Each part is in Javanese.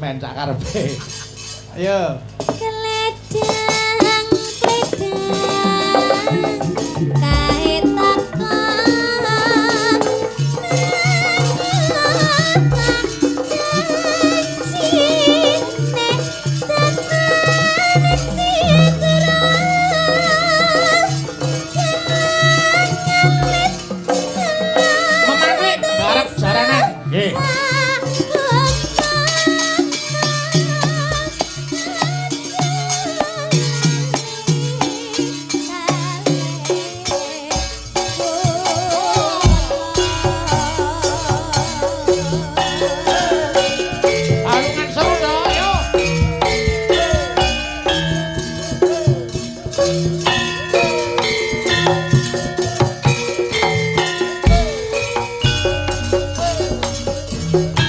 Men sak karepe. Ayo. Keledang kae Memane garap saranan. Nggih. Thank you.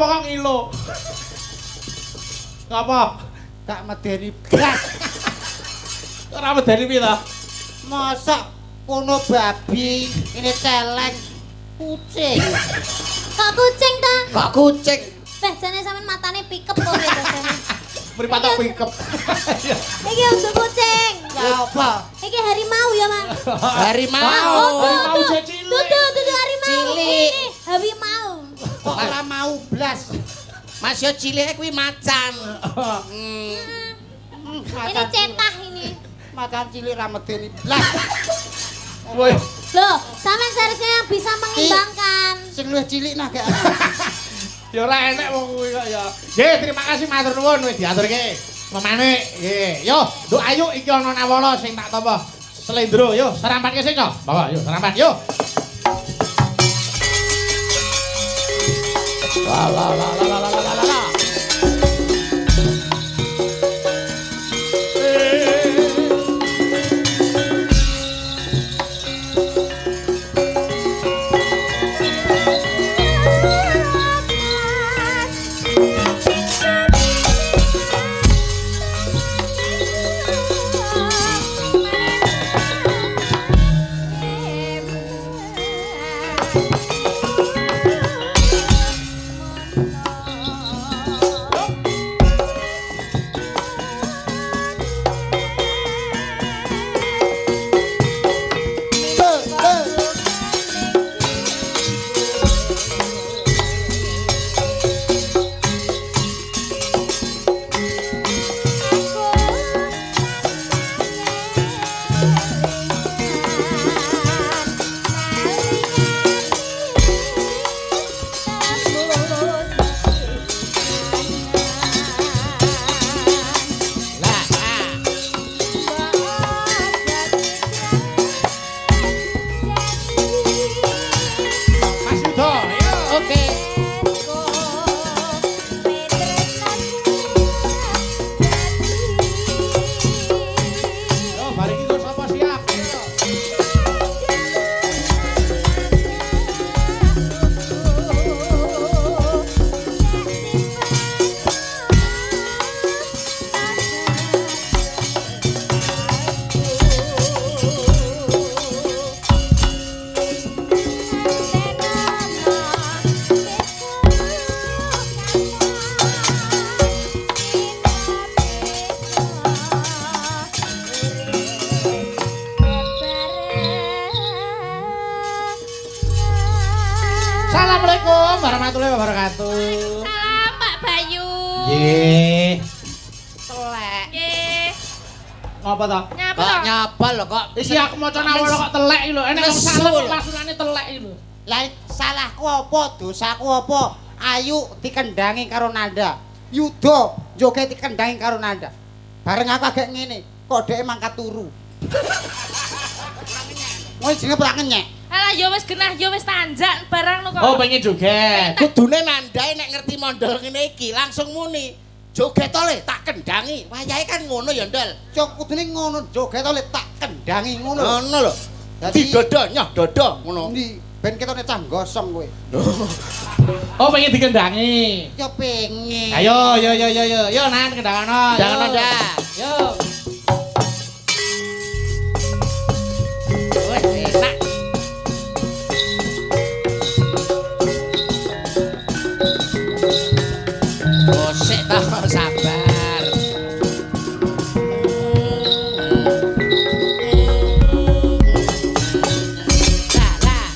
Ngapa kok ngilo? Ngapa? Tak medeni blas. Ora medeni piye to? Mosok kono babi, ini celeng kucing. Kok kucing ta? Kok kucing? Beh, jane sampean matane pikep kok ya jane. Mripat tak pikep. Iki untuk kucing. Ya apa? Iki harimau ya, Mas. Harimau. Harimau cilik. Dudu harimau. Cilik. Ini harimau. Kok ora mau blas? Mas yo cilik kuwi macan. Ini cetah ini. Macan cilik ra medeni blas. Woi, Loh, sampean seharusnya yang bisa mengimbangkan. Sing luwih cilik nah gak. ya ora enek wong kuwi kok ya. Nggih, terima kasih matur nuwun wis diaturke. Memane, nggih. Yo, Nduk Ayu iki ana nawala sing tak tampa. Slendro, yo, serampatke sing yo. Monggo, yo, serampat yo. La la la la la la la la. Mas Yudo, yo. Oke. Yo, bari iki kok sapa siap? Assalamualaikum warahmatullahi wabarakatuh. Salam Pak Bayu. Nggih. Telek. Nggih. Ngapa to? Nyapa Kok to? nyapa lho kok. Isi aku maca nawala kok telek iki lho. Enek wong Nesu salah lho. kok maksudane telek iki lho. Lah salahku apa? Dosaku apa? Ayu dikendangi karo Nanda. Yudo joget dikendangi karo Nanda. Bareng aku agak ngene, kok dhek mangkat turu. Wong jenenge ora ngenyek. Alah ya wis genah ya wis tanjak barang lu kok. Oh, pengen joget. Kudune Nandae nek ngerti mondol ngene iki langsung muni. Joget to le tak kendangi. Wayahe kan ngono ya, Ndol. Cok kudune ngono, joget to le tak kendangi ngono. Ngono lho. Dadi dodo nyoh dodo ngono. Ndi ben ketone cah gosong kowe. Oh, pengen dikendangi. Ya pengen. Ayo, yo yo yo yo. Yo Nan kendangono. Kendangono, Nda. Yo. Wes enak. Oh, sik ta sabar. Lah, lah.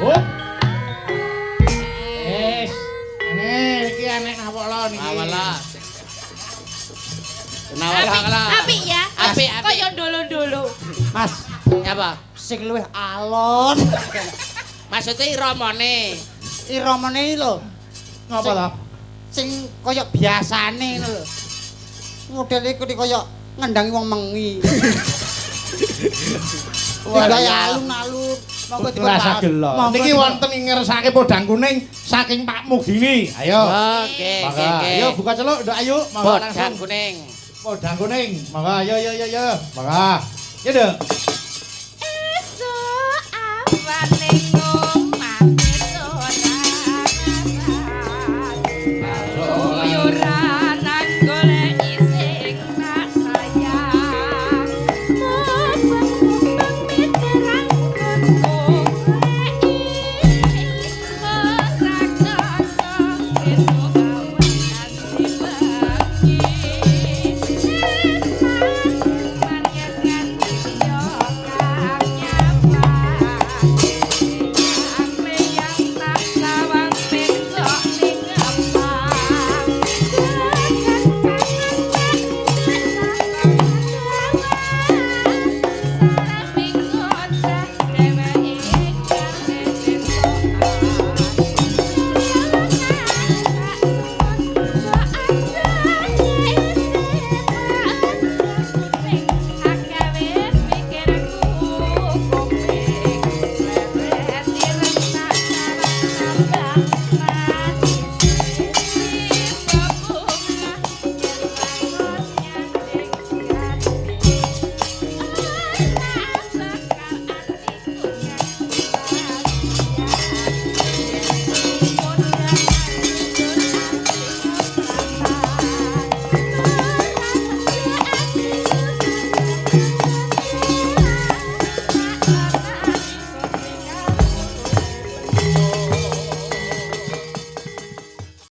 Oh. Iki enek nawala niki. Nawala. Nawala Apik, kala. apik ya. Apik, apik. Kaya dolo-dolo. Mas, Apa? Sing luwih alon. Maksudnya iramane. Iramane iki lho, ngapa to? sing kaya biasane ngono lho. Modele iki kaya ngendangi wong mengi. Wah, Gaya iya. alun-alun. Monggo dipun Rasa gelo. Monggo Niki dipun- wonten ing ngersake podang kuning saking Pak Mugini. Ayo. Oke, oke, Monggo. oke. Ayo buka celuk, nduk ayo. Monggo Bodang langsung. kuning. Podang kuning. Monggo ayo. Monggo. Ya, Dek.